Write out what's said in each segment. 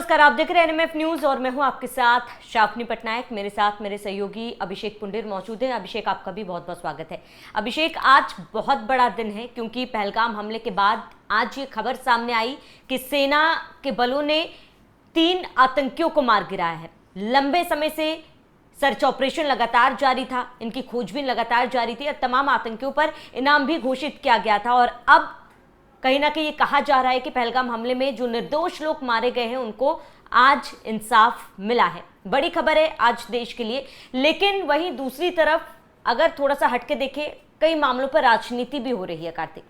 नमस्कार, आप देख रहे हैं एनएमएफ न्यूज और मैं हूं आपके साथ शाफनी पटनायक। मेरे साथ मेरे सहयोगी अभिषेक पुंडेर मौजूद हैं। अभिषेक, आपका भी बहुत बहुत स्वागत है। अभिषेक, आज बहुत बड़ा दिन है क्योंकि पहलगाम हमले के बाद आज ये खबर सामने आई कि सेना के बलों ने 3 आतंकियों को मार गिराया है। लंबे समय से सर्च ऑपरेशन लगातार जारी था, इनकी खोजबीन लगातार जारी थी और तमाम आतंकियों पर इनाम भी घोषित किया गया था। और अब कहीं ना कहीं ये कहा जा रहा है कि पहलगाम हमले में जो निर्दोष लोग मारे गए हैं उनको आज इंसाफ मिला है। बड़ी खबर है आज देश के लिए। लेकिन वहीं दूसरी तरफ अगर थोड़ा सा हटके देखें, कई मामलों पर राजनीति भी हो रही है। कार्तिक,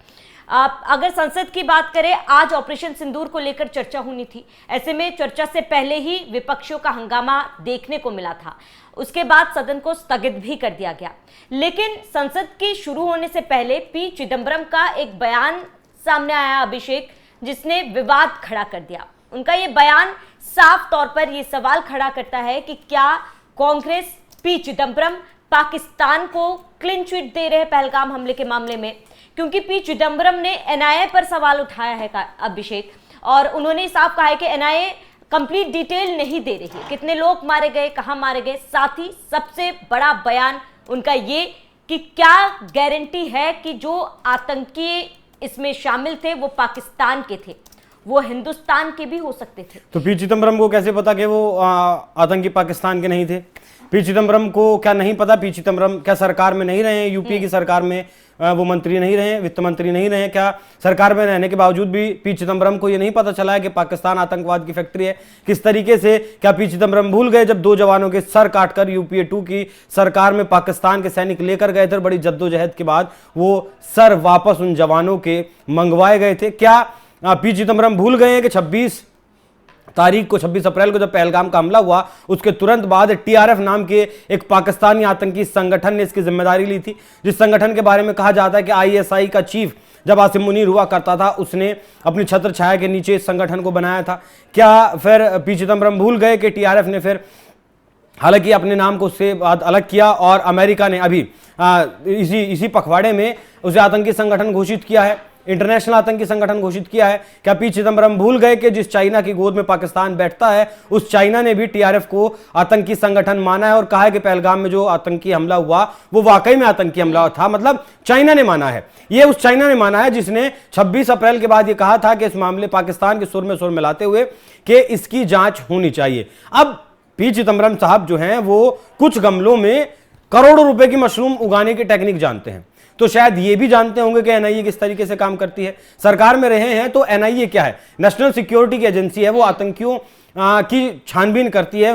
अगर संसद की बात करें, आज ऑपरेशन सिंदूर को लेकर चर्चा होनी थी। ऐसे में चर्चा से पहले ही विपक्षियों का हंगामा देखने को मिला था। उसके बाद सदन को स्थगित भी कर दिया गया। लेकिन संसद की शुरू होने से पहले पी चिदम्बरम का एक बयान सामने आया अभिषेक, जिसने विवाद खड़ा कर दिया। उनका ये बयान साफ तौर पर यह सवाल खड़ा करता है कि क्या कांग्रेस पी चिदम्बरम पाकिस्तान को क्लीन चिट दे रहे हैं पहलगाम हमले के मामले में, क्योंकि पी चिदम्बरम ने एनआईए पर सवाल उठाया है अभिषेक, और उन्होंने साफ कहा है कि एनआईए कंप्लीट डिटेल नहीं दे रही है, कितने लोग मारे गए, कहां मारे गए। साथ ही सबसे बड़ा बयान उनका ये कि क्या गारंटी है कि जो आतंकी इसमें शामिल थे वो पाकिस्तान के थे, वो हिंदुस्तान के भी हो सकते थे। तो पी चिदम्बरम को कैसे पता कि वो आतंकी पाकिस्तान के नहीं थे? पी चिदम्बरम को क्या नहीं पता? पी चिदम्बरम क्या सरकार में नहीं रहे हैं? यूपीए की सरकार में वो मंत्री नहीं रहे, वित्त मंत्री नहीं रहे? क्या सरकार में रहने के बावजूद भी पी चिदम्बरम को ये नहीं पता चला है कि पाकिस्तान आतंकवाद की फैक्ट्री है? किस तरीके से क्या पी चिदम्बरम भूल गए जब 2 जवानों के सर काटकर यूपीए 2 की सरकार में पाकिस्तान के सैनिक लेकर गए थे, बड़ी जद्दोजहद के बाद वो सर वापस उन जवानों के मंगवाए गए थे? क्या पी चिदम्बरम भूल गए हैं कि 26 अप्रैल को जब पहलगाम का हमला हुआ, उसके तुरंत बाद टीआरएफ नाम के एक पाकिस्तानी आतंकी संगठन ने इसकी जिम्मेदारी ली थी, जिस संगठन के बारे में कहा जाता है कि आईएसआई का चीफ जब आसिम मुनीर हुआ करता था, उसने अपनी छत्र छाया के नीचे इस संगठन को बनाया था? क्या फिर पी चिदम्बरम भूल गए कि टीआरएफ ने फिर हालांकि अपने नाम को उससे अलग किया और अमेरिका ने अभी इसी पखवाड़े में उसे आतंकी संगठन घोषित किया है, इंटरनेशनल आतंकी संगठन घोषित किया है? क्या पी चिदम्बरम भूल गए कि जिस चाइना की गोद में पाकिस्तान बैठता है, उस चाइना ने भी टीआरएफ को आतंकी संगठन माना है और कहा है कि पहलगाम में जो आतंकी हमला हुआ वो वाकई में आतंकी हमला था? मतलब चाइना ने माना है, ये उस चाइना ने माना है जिसने 26 अप्रैल के बाद ये कहा था कि इस मामले पाकिस्तान के सुर में सुर मिलाते हुए कि इसकी जांच होनी चाहिए। अब पी चिदम्बरम साहब जो हैं वो कुछ गमलों में करोड़ों रुपए की मशरूम उगाने की टेक्निक जानते हैं, तो शायद ये भी जानते होंगे कि एनआईए किस तरीके से काम करती है। सरकार में रहे हैं तो एनआईए क्या है? नेशनल सिक्योरिटी की एजेंसी है, वो आतंकियों की छानबीन करती है,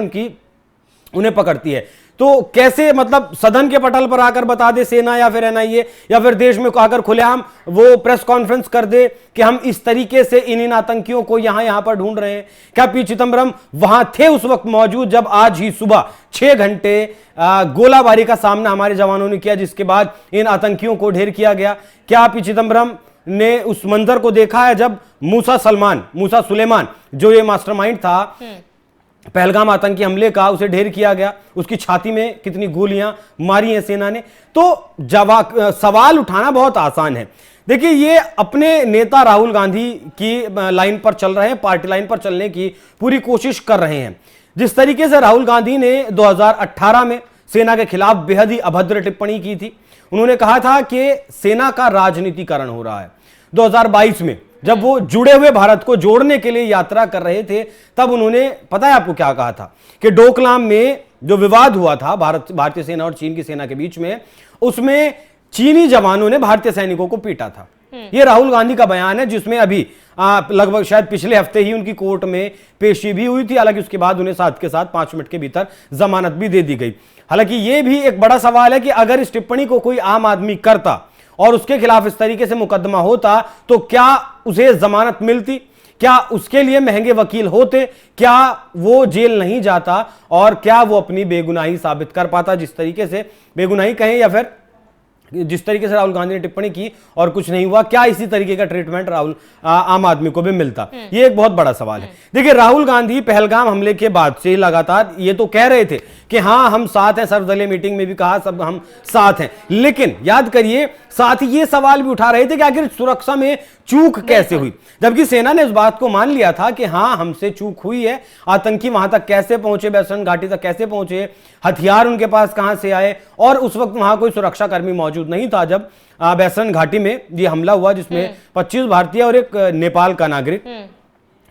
उन्हें पकड़ती है। तो कैसे मतलब सदन के पटल पर आकर बता दे सेना या फिर एनआईए या फिर देश में आकर खुलेआम वो प्रेस कॉन्फ्रेंस कर दे कि हम इस तरीके से इन आतंकियों को यहां पर ढूंढ रहे हैं? क्या पी चिदम्बरम वहां थे उस वक्त मौजूद जब आज ही सुबह 6 घंटे गोलाबारी का सामना हमारे जवानों ने किया, जिसके बाद इन आतंकियों को ढेर किया गया? क्या पी चिदम्बरम ने उस मंजर को देखा है जब मूसा सुलेमान जो ये मास्टरमाइंड था पहलगाम आतंकी हमले का, उसे ढेर किया गया, उसकी छाती में कितनी गोलियां मारी हैं सेना ने? तो सवाल उठाना बहुत आसान है। देखिए, ये अपने नेता राहुल गांधी की लाइन पर चल रहे हैं, पार्टी लाइन पर चलने की पूरी कोशिश कर रहे हैं। जिस तरीके से राहुल गांधी ने 2018 में सेना के खिलाफ बेहद ही अभद्र टिप्पणी की थी, उन्होंने कहा था कि सेना का राजनीतिकरण हो रहा है। 2022 में जब वो जुड़े हुए भारत को जोड़ने के लिए यात्रा कर रहे थे, तब उन्होंने पता है आपको क्या कहा था कि डोकलाम में जो विवाद हुआ था भारतीय सेना और चीन की सेना के बीच में, उसमें चीनी जवानों ने भारतीय सैनिकों को पीटा था। ये राहुल गांधी का बयान है, जिसमें अभी लगभग शायद पिछले हफ्ते ही उनकी कोर्ट में पेशी भी हुई थी। हालांकि उसके बाद उन्हें साथ के साथ 5 मिनट के भीतर जमानत भी दे दी गई। हालांकि ये भी एक बड़ा सवाल है कि अगर इस टिप्पणी को कोई आम आदमी करता और उसके खिलाफ इस तरीके से मुकदमा होता तो क्या उसे जमानत मिलती? क्या उसके लिए महंगे वकील होते? क्या वो जेल नहीं जाता? और क्या वो अपनी बेगुनाही साबित कर पाता? जिस तरीके से बेगुनाही कहें या फिर जिस तरीके से राहुल गांधी ने टिप्पणी की और कुछ नहीं हुआ, क्या इसी तरीके का ट्रीटमेंट आम आदमी को भी मिलता? ये एक बहुत बड़ा सवाल है। देखिए, राहुल गांधी पहलगाम हमले के बाद से लगातार ये तो कह रहे थे कि हाँ हम साथ हैं, सर्वदलीय मीटिंग में भी कहा सब हम साथ हैं। लेकिन याद करिए, साथ ही ये सवाल भी उठा रहे थे कि आखिर सुरक्षा में चूक कैसे हुई, जबकि सेना ने इस बात को मान लिया था कि हाँ हमसे चूक हुई है। आतंकी वहां तक कैसे पहुंचे, बैसरन घाटी तक कैसे पहुंचे, हथियार उनके पास कहां से आए, और उस वक्त वहां कोई सुरक्षा कर्मी मौजूद नहीं था जब बैसरन घाटी में ये हमला हुआ, जिसमें 25 भारतीय और एक नेपाल का नागरिक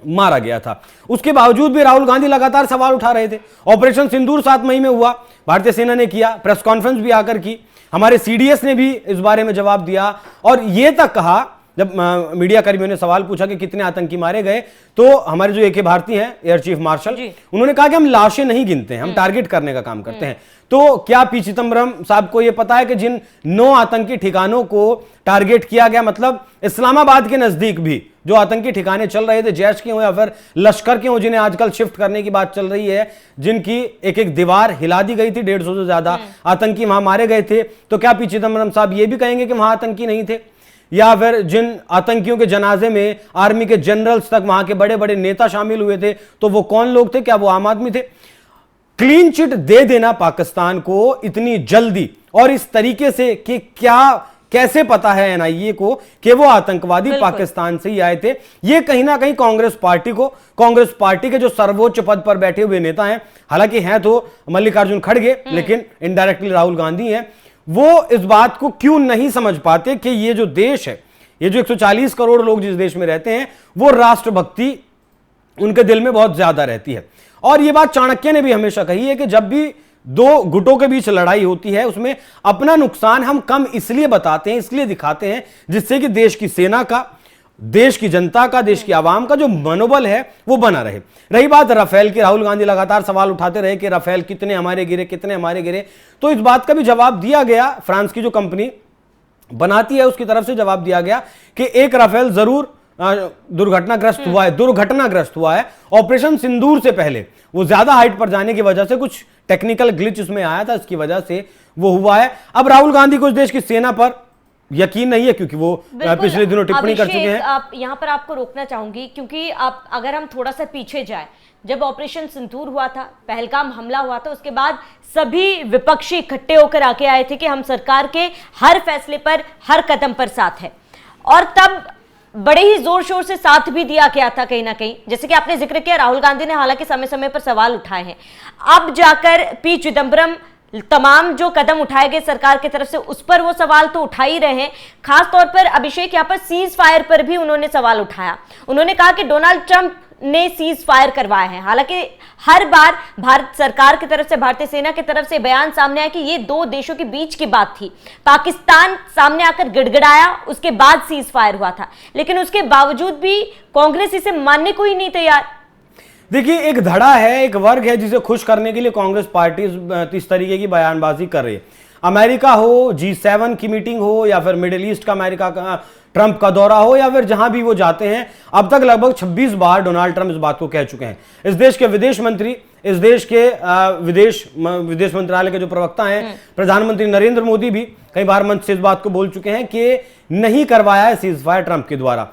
मारा गया था। उसके बावजूद भी राहुल गांधी लगातार सवाल उठा रहे थे। ऑपरेशन सिंदूर 7 मई में हुआ, भारतीय सेना ने किया, प्रेस कॉन्फ्रेंस भी आकर की, हमारे सीडीएस ने भी इस बारे में जवाब दिया, और यह तक कहा जब मीडिया कर्मियों ने सवाल पूछा कि कितने आतंकी मारे गए, तो हमारे जो AK भारती हैं एयर चीफ मार्शल, उन्होंने कहा कि हम लाशें नहीं गिनते हैं, हम टारगेट करने का काम करते हैं। तो क्या पी चिदम्बरम साहब को यह पता है कि जिन 9 आतंकी ठिकानों को टारगेट किया गया, मतलब इस्लामाबाद के नजदीक भी जो आतंकी ठिकाने चल रहे थे, जैश के हो या फिर लश्कर के हो, जिन्हें आजकल शिफ्ट करने की बात चल रही है, जिनकी एक एक दीवार हिला दी गई थी, 150 से ज्यादा आतंकी वहां मारे गए थे, तो क्या पी चिदम्बरम साहब ये भी कहेंगे कि वहां आतंकी नहीं थे? या फिर जिन आतंकियों के जनाजे में आर्मी के जनरल्स तक, वहां के बड़े बड़े नेता शामिल हुए थे, तो वो कौन लोग थे? क्या वो आम आदमी थे? क्लीन चिट दे देना पाकिस्तान को इतनी जल्दी और इस तरीके से कि क्या कैसे पता है एनआईए को कि वो आतंकवादी पाकिस्तान से ही आए थे, ये कहीं ना कहीं कांग्रेस पार्टी के जो सर्वोच्च पद पर बैठे हुए नेता हैं, हालांकि हैं तो मल्लिकार्जुन खड़गे, लेकिन इनडायरेक्टली राहुल गांधी हैं, वो इस बात को क्यों नहीं समझ पाते कि ये जो देश है, ये जो 140 करोड़ लोग जिस देश में रहते हैं, वो राष्ट्रभक्ति उनके दिल में बहुत ज्यादा रहती है। और ये बात चाणक्य ने भी हमेशा कही है कि जब भी 2 गुटों के बीच लड़ाई होती है, उसमें अपना नुकसान हम कम इसलिए बताते हैं, इसलिए दिखाते हैं, जिससे कि देश की सेना का, देश की जनता का, देश की आवाम का जो मनोबल है वो बना रहे। रही बात राफेल की, राहुल गांधी लगातार सवाल उठाते रहे कि राफेल कितने हमारे गिरे, तो इस बात का भी जवाब दिया गया, फ्रांस की जो कंपनी बनाती है उसकी तरफ से जवाब दिया गया कि एक राफेल जरूर दुर्घटनाग्रस्त हुआ है। ऑपरेशन सिंदूर से पहले वो ज्यादा हाइट पर जाने की वजह से कुछ टेक्निकल ग्लिच उसमें आया था, इसकी वजह से वो हुआ है। अब राहुल गांधी को इस देश की सेना पर यकीन नहीं है, क्योंकि वो पिछले दिनों टिप्पणी कर चुके हैं। आप यहाँ पर आपको रोकना चाहूंगी, क्योंकि आप अगर हम थोड़ा सा पीछे जाए, जब ऑपरेशन सिंदूर हुआ था, पहलगाम हमला हुआ था, उसके बाद सभी विपक्षी इकट्ठे होकर आके आए थे कि हम सरकार के हर फैसले पर, हर कदम पर साथ है, और तब बड़े ही जोर शोर से साथ भी दिया गया था कहीं ना कहीं। जैसे कि आपने जिक्र किया, राहुल गांधी ने हालांकि समय समय पर सवाल उठाए हैं, अब जाकर पी चिदम्बरम तमाम जो कदम उठाए गए सरकार की तरफ से, उस पर वो सवाल तो उठा ही रहे हैं। खास तौर पर अभिषेक, यहाँ पर सीज फायर पर भी उन्होंने सवाल उठाया। उन्होंने कहा कि डोनाल्ड ट्रंप ने सीज फायर करवाया है। हालांकि हर बार भारत सरकार की तरफ से, भारतीय सेना की तरफ से बयान सामने आया कि ये 2 देशों के बीच की बात थी, पाकिस्तान सामने आकर गिड़गिड़ाया, उसके बाद सीज फायर हुआ था, लेकिन उसके बावजूद भी कांग्रेस इसे मानने को ही नहीं तैयार। देखिए, एक धड़ा है, एक वर्ग है जिसे खुश करने के लिए कांग्रेस पार्टी इस तरीके की बयानबाजी कर रही है। अमेरिका हो, G7 की मीटिंग हो, या फिर मिडिल ईस्ट का अमेरिका का ट्रंप का दौरा हो, या फिर जहां भी वो जाते हैं, अब तक लगभग 26 बार डोनाल्ड ट्रंप इस बात को कह चुके हैं। इस देश के विदेश मंत्री, इस देश के विदेश मंत्रालय के जो प्रवक्ता हैं, प्रधानमंत्री नरेंद्र मोदी भी कई बार मंच से इस बात को बोल चुके हैं कि नहीं करवाया है सीज फायर ट्रंप के द्वारा।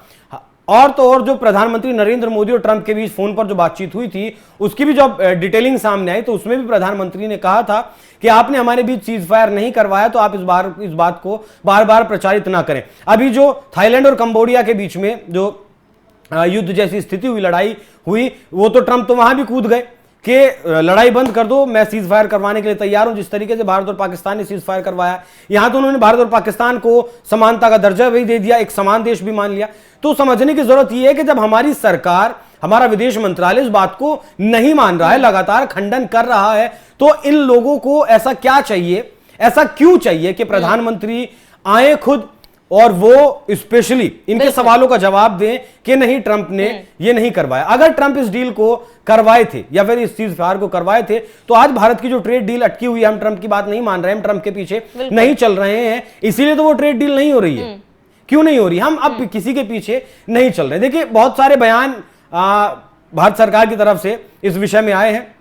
और तो और जो प्रधानमंत्री नरेंद्र मोदी और ट्रंप के बीच फोन पर जो बातचीत हुई थी, उसकी भी जब डिटेलिंग सामने आई, तो उसमें भी प्रधानमंत्री ने कहा था कि आपने हमारे बीच सीज फायर नहीं करवाया, तो आप इस बात को बार बार प्रचारित ना करें। अभी जो थाईलैंड और कंबोडिया के बीच में जो युद्ध जैसी स्थिति हुई, लड़ाई हुई, वो तो ट्रंप तो वहां भी कूद गए कि लड़ाई बंद कर दो, मैं सीज फायर करवाने के लिए तैयार हूं। जिस तरीके से भारत और पाकिस्तान ने सीज फायर करवाया, यहां तो उन्होंने भारत और पाकिस्तान को समानता का दर्जा भी दे दिया, एक समान देश भी मान लिया। तो समझने की जरूरत यह है कि जब हमारी सरकार, हमारा विदेश मंत्रालय इस बात को नहीं मान रहा है, लगातार खंडन कर रहा है, तो इन लोगों को ऐसा क्या चाहिए, ऐसा क्यों चाहिए कि प्रधानमंत्री आए खुद और वो स्पेशली इनके सवालों का जवाब दें कि नहीं, ट्रंप ने ये नहीं करवाया। अगर ट्रंप इस डील को करवाए थे या फिर इस सीज फायर को करवाए थे, तो आज भारत की जो ट्रेड डील अटकी हुई है, हम ट्रंप की बात नहीं मान रहे हैं, हम ट्रंप के पीछे नहीं चल रहे हैं, इसीलिए तो वो ट्रेड डील नहीं हो रही है। क्यों नहीं हो रही? हम अब किसी के पीछे नहीं चल रहे। देखिए, बहुत सारे बयान भारत सरकार की तरफ से इस विषय में आए हैं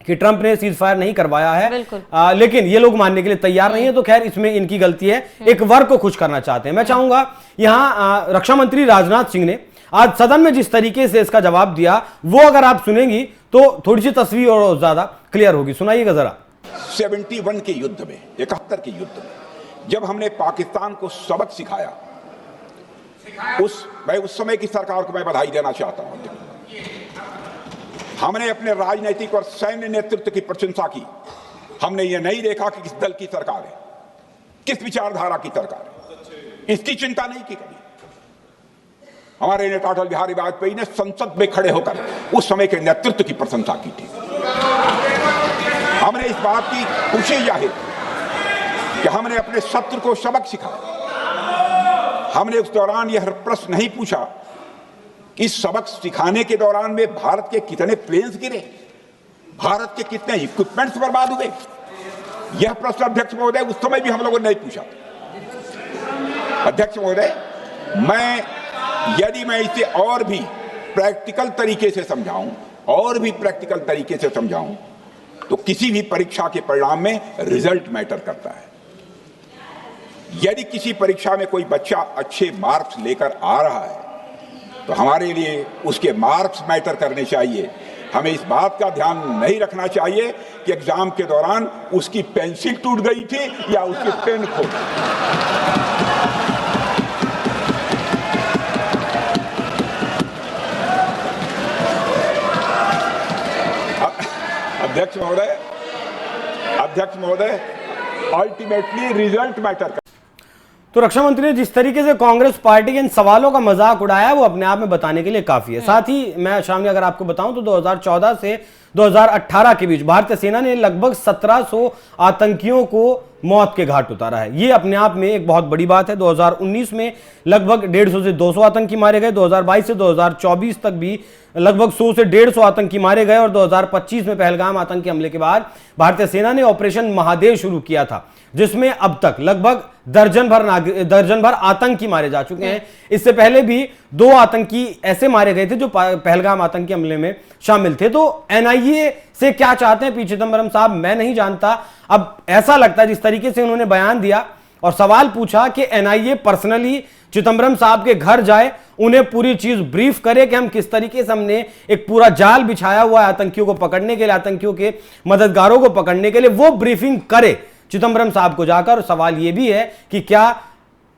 कि ट्रंप ने सीज फायर नहीं करवाया है, लेकिन ये लोग मानने के लिए तैयार नहीं है। तो खैर, इसमें इनकी गलती है, एक वर्ग को खुश करना चाहते हैं। मैं चाहूंगा यहां रक्षा मंत्री राजनाथ सिंह ने आज सदन में जिस तरीके से इसका जवाब दिया, वो अगर आप सुनेंगी तो थोड़ी सी तस्वीर और ज्यादा क्लियर होगी। सुनाइएगा जरा। 71 के युद्ध में, 71 के युद्ध में जब हमने पाकिस्तान को सबक सिखाया, उस समय की सरकार को मैं बधाई देना चाहता हूं। हमने अपने राजनीतिक और सैन्य नेतृत्व की प्रशंसा की। हमने ये नहीं देखा कि किस दल की सरकार है, किस विचारधारा की सरकार है, इसकी चिंता नहीं की कभी। हमारे नेता अटल बिहारी वाजपेयी ने संसद में खड़े होकर उस समय के नेतृत्व की प्रशंसा की थी। हमने इस बात की खुशी जाहिर कि हमने अपने शत्रु को सबक सिखाया। हमने उस दौरान यह प्रश्न नहीं पूछा कि इस सबक सिखाने के दौरान में भारत के कितने प्लेन्स गिरे, भारत के कितने इक्विपमेंट्स बर्बाद हुए। यह प्रश्न अध्यक्ष महोदय उस समय भी हम लोगों ने नहीं पूछा। अध्यक्ष महोदय, यदि मैं इसे और भी प्रैक्टिकल तरीके से समझाऊं, तो किसी भी परीक्षा के परिणाम में रिजल्ट मैटर करता है। यदि किसी परीक्षा में कोई बच्चा अच्छे मार्क्स लेकर आ रहा है तो हमारे लिए उसके मार्क्स मैटर करने चाहिए। हमें इस बात का ध्यान नहीं रखना चाहिए कि एग्जाम के दौरान उसकी पेंसिल टूट गई थी या उसकी पेन खो गई। अध्यक्ष महोदय, अल्टीमेटली रिजल्ट मैटर करता है। तो रक्षा मंत्री ने जिस तरीके से कांग्रेस पार्टी के इन सवालों का मजाक उड़ाया, वो अपने आप में बताने के लिए काफी है। साथ ही मैं शामिल अगर आपको बताऊं तो 2014 से 2018 के बीच भारतीय सेना ने लगभग 1700 आतंकियों को मौत के घाट उतारा है। ये अपने आप में एक बहुत बड़ी बात है। 2019 में लगभग 150 से 200 आतंकी मारे गए। 2022 से 2024 तक भी लगभग 100 से 150 आतंकी मारे गए और 2025 में पहलगाम आतंकी हमले के बाद भारतीय सेना ने ऑपरेशन महादेव शुरू किया था, जिसमें अब तक लगभग दर्जन भर आतंकी मारे जा चुके हैं। इससे पहले भी 2 आतंकी ऐसे मारे गए थे जो पहलगाम आतंकी हमले में शामिल थे। तो एनआईए से क्या चाहते हैं पी चिदंबरम साहब, मैं नहीं जानता। अब ऐसा लगता है जिस तरीके से उन्होंने बयान दिया और सवाल पूछा कि एनआईए पर्सनली चिदंबरम साहब के घर जाए, उन्हें पूरी चीज ब्रीफ करे कि हम किस तरीके से हमने एक पूरा जाल बिछाया हुआ है आतंकियों को पकड़ने के लिए, आतंकियों के मददगारों को पकड़ने के लिए, वो ब्रीफिंग करे चिदंबरम साहब को जाकर। सवाल यह भी है कि क्या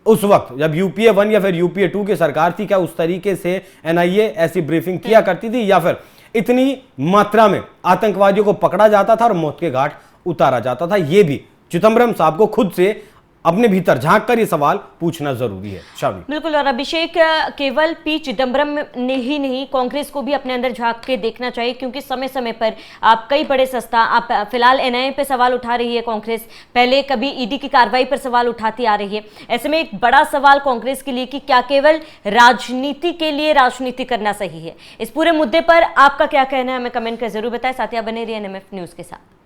उस वक्त जब यूपीए 1 या फिर यूपीए 2 की सरकार थी, क्या उस तरीके से एनआईए ऐसी ब्रीफिंग किया करती थी, या फिर इतनी मात्रा में आतंकवादियों को पकड़ा जाता था और मौत के घाट उतारा जाता था? यह भी चिदंबरम साहब को खुद से अपने भीतर झांक कर ये सवाल पूछना जरूरी है। शावी बिल्कुल। और अभिषेक, केवल पी चिदंबरम ने ही नहीं, कांग्रेस को भी अपने अंदर झांक के देखना चाहिए, क्योंकि समय समय पर आप कई बड़े आप फिलहाल एनआईए पे सवाल उठा रही है कांग्रेस, पहले कभी ईडी की कार्रवाई पर सवाल उठाती आ रही है। ऐसे में एक बड़ा सवाल कांग्रेस के लिए कि क्या केवल राजनीति के लिए राजनीति करना सही है? इस पूरे मुद्दे पर आपका क्या कहना है, हमें कमेंट कर जरूर बताएं। साथ ही आप बने रहिए एनएमएफ न्यूज के साथ।